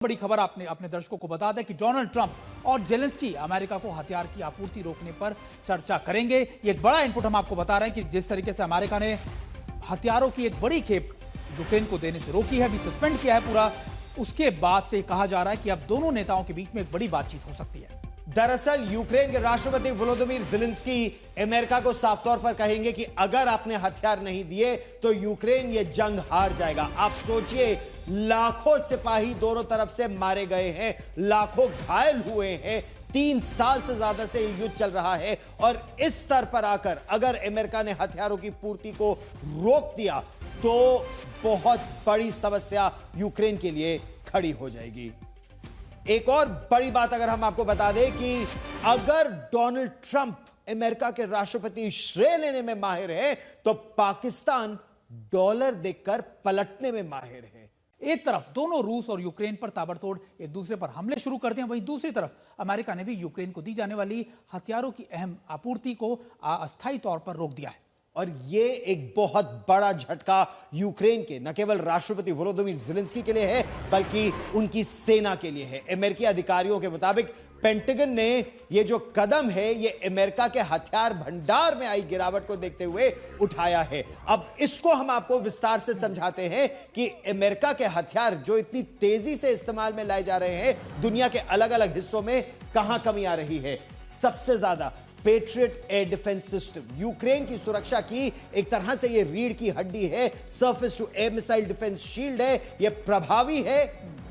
बड़ी खबर आपने अपने दर्शकों को बता दें कि डोनाल्ड ट्रंप और जेलेंस्की अमेरिका को हथियार की आपूर्ति रोकने पर चर्चा करेंगे। ये एक बड़ा इनपुट हम आपको बता रहे हैं कि जिस तरीके से अमेरिका ने हथियारों की एक बड़ी खेप यूक्रेन को देने से रोकी है, अभी सस्पेंड किया है पूरा, उसके बाद से कहा जा रहा है कि अब दोनों नेताओं के बीच में एक बड़ी बातचीत हो सकती है। दरअसल यूक्रेन के राष्ट्रपति वोलोदिमीर ज़ेलेंस्की अमेरिका को साफ तौर पर कहेंगे कि अगर आपने हथियार नहीं दिए तो यूक्रेन ये जंग हार जाएगा। आप सोचिए, लाखों सिपाही दोनों तरफ से मारे गए हैं, लाखों घायल हुए हैं, 3 साल से ज्यादा से युद्ध चल रहा है और इस स्तर पर आकर अगर अमेरिका ने हथियारों की पूर्ति को रोक दिया तो बहुत बड़ी समस्या यूक्रेन के लिए खड़ी हो जाएगी। एक और बड़ी बात अगर हम आपको बता दें कि अगर डोनाल्ड ट्रंप अमेरिका के राष्ट्रपति श्रेय लेने में माहिर है तो पाकिस्तान डॉलर देखकर पलटने में माहिर है। एक तरफ दोनों रूस और यूक्रेन पर ताबड़तोड़ एक दूसरे पर हमले शुरू करते हैं, वहीं दूसरी तरफ अमेरिका ने भी यूक्रेन को दी जाने वाली हथियारों की अहम आपूर्ति को अस्थायी तौर पर रोक दिया है। और ये एक बहुत बड़ा झटका यूक्रेन के न केवल राष्ट्रपति वोलोदिमीर ज़ेलेंस्की के लिए है बल्कि उनकी सेना के लिए है। अमेरिकी अधिकारियों के मुताबिक पेंटागन ने ये जो कदम है ये अमेरिका के हथियार भंडार में आई गिरावट को देखते हुए उठाया है। अब इसको हम आपको विस्तार से समझाते हैं कि अमेरिका के हथियार जो इतनी तेजी से इस्तेमाल में लाए जा रहे हैं, दुनिया के अलग अलग हिस्सों में कहां कमी आ रही है। सबसे ज्यादा patriot air defence system Ukraine की सुरक्षा की एक तरह से ये रीढ़ की हड्डी है, surface to air missile defence shield है, ये प्रभावी है,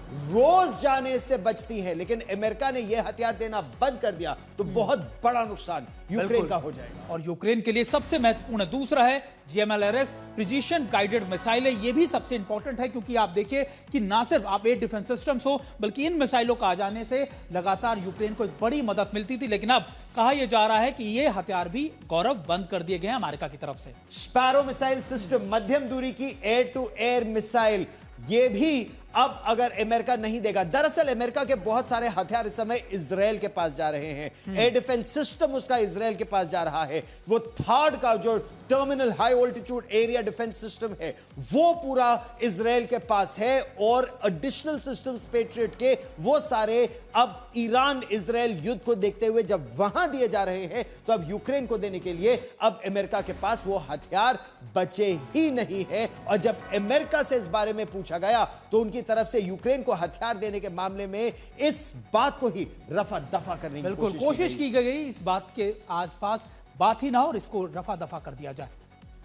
रोज जाने से बचती है। लेकिन अमेरिका ने यह हथियार देना बंद कर दिया तो बहुत बड़ा नुकसान यूक्रेन का हो जाएगा। और यूक्रेन के लिए सबसे महत्वपूर्ण दूसरा है GMLRS प्रिसीजन गाइडेड मिसाइलें। यह भी सबसे इंपॉर्टेंट है क्योंकि आप देखिए कि ना सिर्फ आप एयर डिफेंस सिस्टम्स हो बल्कि इन मिसाइलों का आ जाने से लगातार यूक्रेन को एक बड़ी मदद मिलती थी, लेकिन अब कहा यह जा रहा है कि ये हथियार भी गौरव बंद कर दिए गए हैं अमेरिका की तरफ से। स्पैरो मिसाइल सिस्टम, मध्यम दूरी की एयर टू एयर मिसाइल, ये भी अब अगर अमेरिका नहीं देगा। दरअसल अमेरिका के बहुत सारे हथियार इस समय इजराइल के पास जा रहे हैं, एयर डिफेंस सिस्टम उसका इजराइल के पास जा रहा है। वो थर्ड का जो terminal high altitude area defence system है वो पूरा इजराइल के पास है और एडिशनल सिस्टम्स पेट्रियट के वो सारे अब ईरान इजराइल युद्ध को देखते हुए जब वहां दिए जा रहे हैं तो अब यूक्रेन को देने के लिए अब अमेरिका के पास वो हथियार बचे ही नहीं है। और जब अमेरिका से इस बारे में पूछा गया तो उनकी तरफ से यूक्रेन को हथियार देने के मामले में इस बात को ही रफा दफा करने की कोशिश की गई। इस बात के आसपास बात ही ना हो और इसको रफा दफा कर दिया जाए।